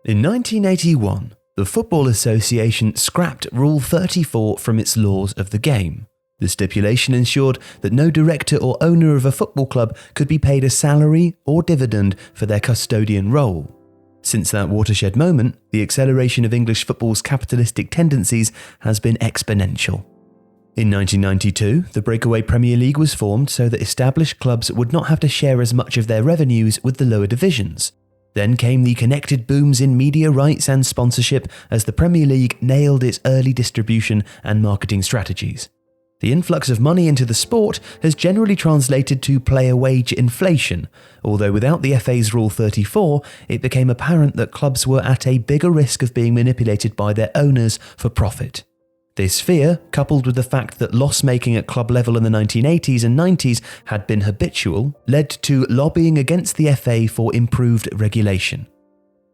In 1981, the Football Association scrapped Rule 34 from its laws of the game. The stipulation ensured that no director or owner of a football club could be paid a salary or dividend for their custodian role. Since that watershed moment, the acceleration of English football's capitalistic tendencies has been exponential. In 1992, the breakaway Premier League was formed so that established clubs would not have to share as much of their revenues with the lower divisions. Then came the connected booms in media rights and sponsorship as the Premier League nailed its early distribution and marketing strategies. The influx of money into the sport has generally translated to player wage inflation, although without the FA's Rule 34, it became apparent that clubs were at a bigger risk of being manipulated by their owners for profit. This fear, coupled with the fact that loss-making at club level in the 1980s and 90s had been habitual, led to lobbying against the FA for improved regulation.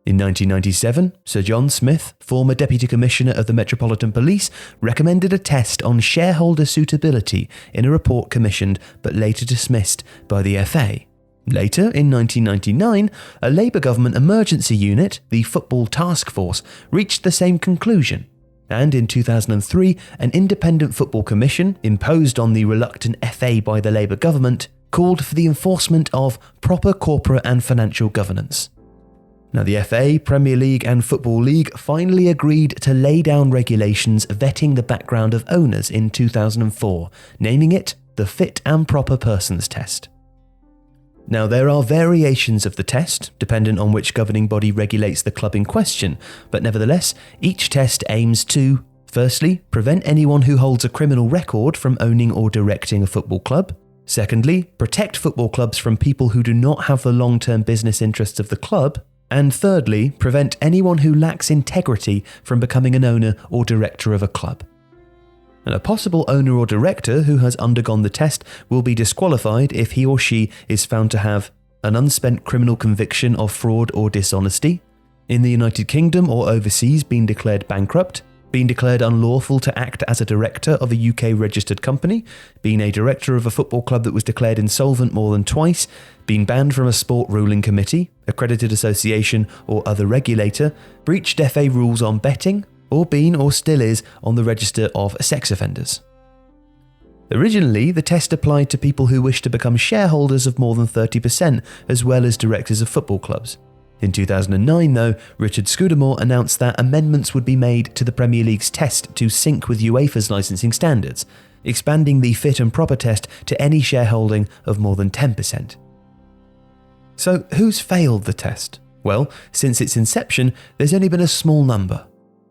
In 1997, Sir John Smith, former Deputy Commissioner of the Metropolitan Police, recommended a test on shareholder suitability in a report commissioned but later dismissed by the FA. Later, in 1999, a Labour government emergency unit, the Football Task Force, reached the same conclusion. And in 2003, an independent football commission, imposed on the reluctant FA by the Labour government, called for the enforcement of proper corporate and financial governance. Now, the FA, Premier League and Football League finally agreed to lay down regulations vetting the background of owners in 2004, naming it the Fit and Proper Persons Test. Now, there are variations of the test, dependent on which governing body regulates the club in question, but nevertheless, each test aims to, firstly, prevent anyone who holds a criminal record from owning or directing a football club. Secondly, protect football clubs from people who do not have the long-term business interests of the club. And thirdly, prevent anyone who lacks integrity from becoming an owner or director of a club. And a possible owner or director who has undergone the test will be disqualified if he or she is found to have an unspent criminal conviction of fraud or dishonesty, in the United Kingdom or overseas been declared bankrupt, been declared unlawful to act as a director of a UK registered company, been a director of a football club that was declared insolvent more than twice, been banned from a sport ruling committee, accredited association or other regulator, breached FA rules on betting, or been or still is on the register of sex offenders. Originally, the test applied to people who wish to become shareholders of more than 30%, as well as directors of football clubs. In 2009, though, Richard Scudamore announced that amendments would be made to the Premier League's test to sync with UEFA's licensing standards, expanding the fit and proper test to any shareholding of more than 10%. So, who's failed the test? Well, since its inception, there's only been a small number.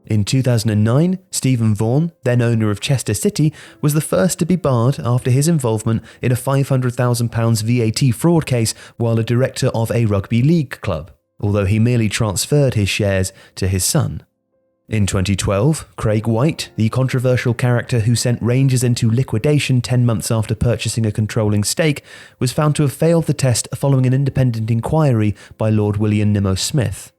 In 2009, Stephen Vaughan, then owner of Chester City, was the first to be barred after his involvement in a £500,000 VAT fraud case while a director of a rugby league club, although he merely transferred his shares to his son. In 2012, Craig White, the controversial character who sent Rangers into liquidation 10 months after purchasing a controlling stake, was found to have failed the test following an independent inquiry by Lord William Nimmo Smith.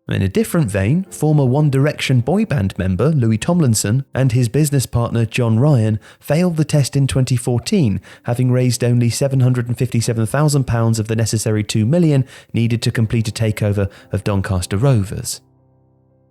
In a different vein, former One Direction boy band member Louis Tomlinson and his business partner John Ryan failed the test in 2014, having raised only £757,000 of the necessary $2 million needed to complete a takeover of Doncaster Rovers.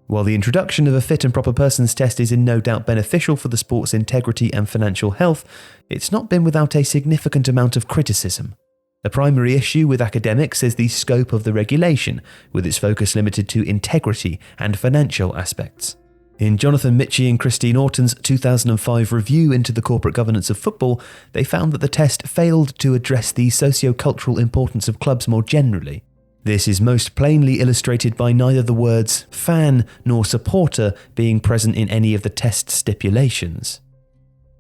While the introduction of a fit and proper persons test is in no doubt beneficial for the sport's integrity and financial health, it's not been without a significant amount of criticism. The primary issue with academics is the scope of the regulation, with its focus limited to integrity and financial aspects. In Jonathan Mitchie and Christine Orton's 2005 review into the corporate governance of football, they found that the test failed to address the socio-cultural importance of clubs more generally. This is most plainly illustrated by neither the words fan nor supporter being present in any of the test stipulations.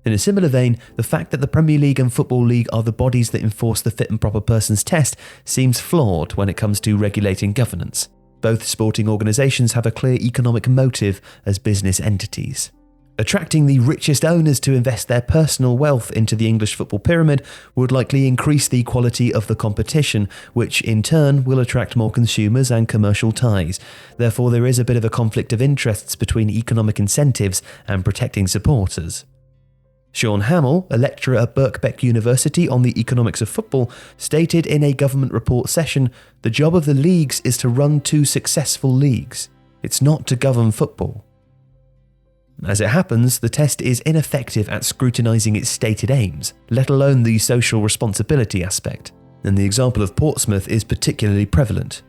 In a similar vein, the fact that the Premier League and Football League are the bodies that enforce the fit and proper persons test seems flawed when it comes to regulating governance. Both sporting organisations have a clear economic motive as business entities. Attracting the richest owners to invest their personal wealth into the English football pyramid would likely increase the quality of the competition, which in turn will attract more consumers and commercial ties. Therefore, there is a bit of a conflict of interests between economic incentives and protecting supporters. Sean Hamill, a lecturer at Birkbeck University on the economics of football, stated in a government report session, "The job of the leagues is to run two successful leagues. It's not to govern football." As it happens, the test is ineffective at scrutinising its stated aims, let alone the social responsibility aspect, and the example of Portsmouth is particularly prevalent.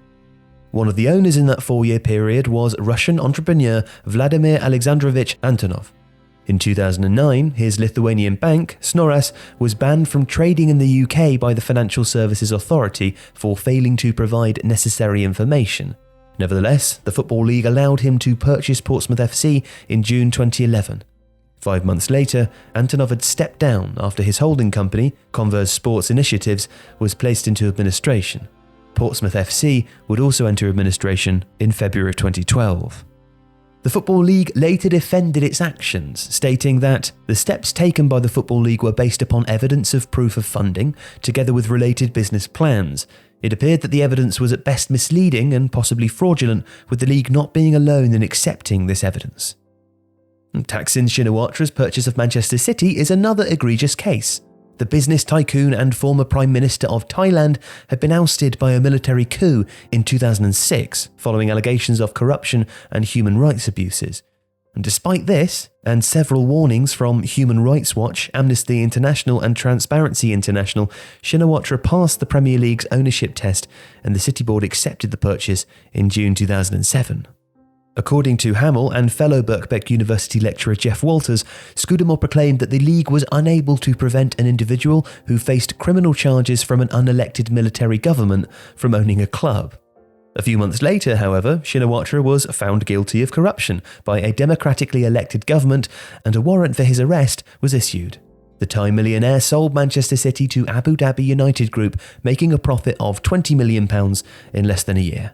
One of the owners in that 4-year period was Russian entrepreneur Vladimir Alexandrovich Antonov. In 2009, his Lithuanian bank, Snoras, was banned from trading in the UK by the Financial Services Authority for failing to provide necessary information. Nevertheless, the Football League allowed him to purchase Portsmouth FC in June 2011. 5 months later, Antonov had stepped down after his holding company, Converse Sports Initiatives, was placed into administration. Portsmouth FC would also enter administration in February 2012. The Football League later defended its actions, stating that the steps taken by the Football League were based upon evidence of proof of funding, together with related business plans. It appeared that the evidence was at best misleading and possibly fraudulent, with the league not being alone in accepting this evidence. Thaksin Shinawatra's purchase of Manchester City is another egregious case. The business tycoon and former Prime Minister of Thailand had been ousted by a military coup in 2006 following allegations of corruption and human rights abuses. And despite this, and several warnings from Human Rights Watch, Amnesty International and Transparency International, Shinawatra passed the Premier League's ownership test and the City Board accepted the purchase in June 2007. According to Hamill and fellow Birkbeck University lecturer Jeff Walters, Scudamore proclaimed that the league was unable to prevent an individual who faced criminal charges from an unelected military government from owning a club. A few months later, however, Shinawatra was found guilty of corruption by a democratically elected government and a warrant for his arrest was issued. The Thai millionaire sold Manchester City to Abu Dhabi United Group, making a profit of £20 million in less than a year.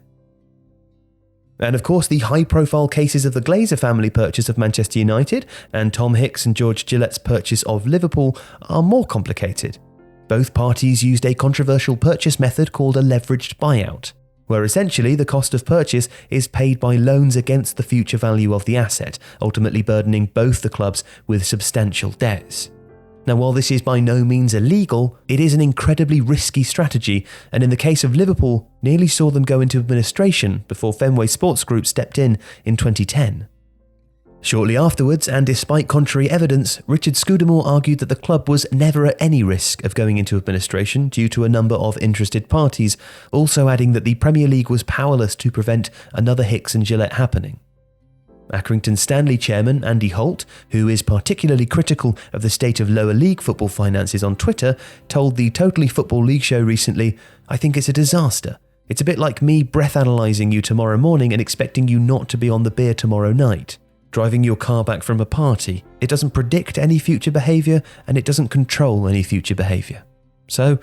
And of course, the high-profile cases of the Glazer family purchase of Manchester United and Tom Hicks and George Gillette's purchase of Liverpool are more complicated. Both parties used a controversial purchase method called a leveraged buyout, where essentially the cost of purchase is paid by loans against the future value of the asset, ultimately burdening both the clubs with substantial debts. Now, while this is by no means illegal, it is an incredibly risky strategy, and in the case of Liverpool, nearly saw them go into administration before Fenway Sports Group stepped in 2010. Shortly afterwards, and despite contrary evidence, Richard Scudamore argued that the club was never at any risk of going into administration due to a number of interested parties, also adding that the Premier League was powerless to prevent another Hicks and Gillette happening. Accrington Stanley chairman Andy Holt, who is particularly critical of the state of lower league football finances on Twitter, told the Totally Football League show recently, "I think it's a disaster. It's a bit like me breath analysing you tomorrow morning and expecting you not to be on the beer tomorrow night. Driving your car back from a party. It doesn't predict any future behaviour and it doesn't control any future behaviour. So,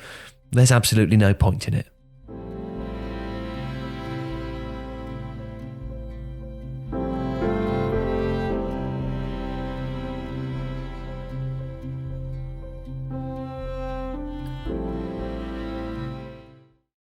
there's absolutely no point in it."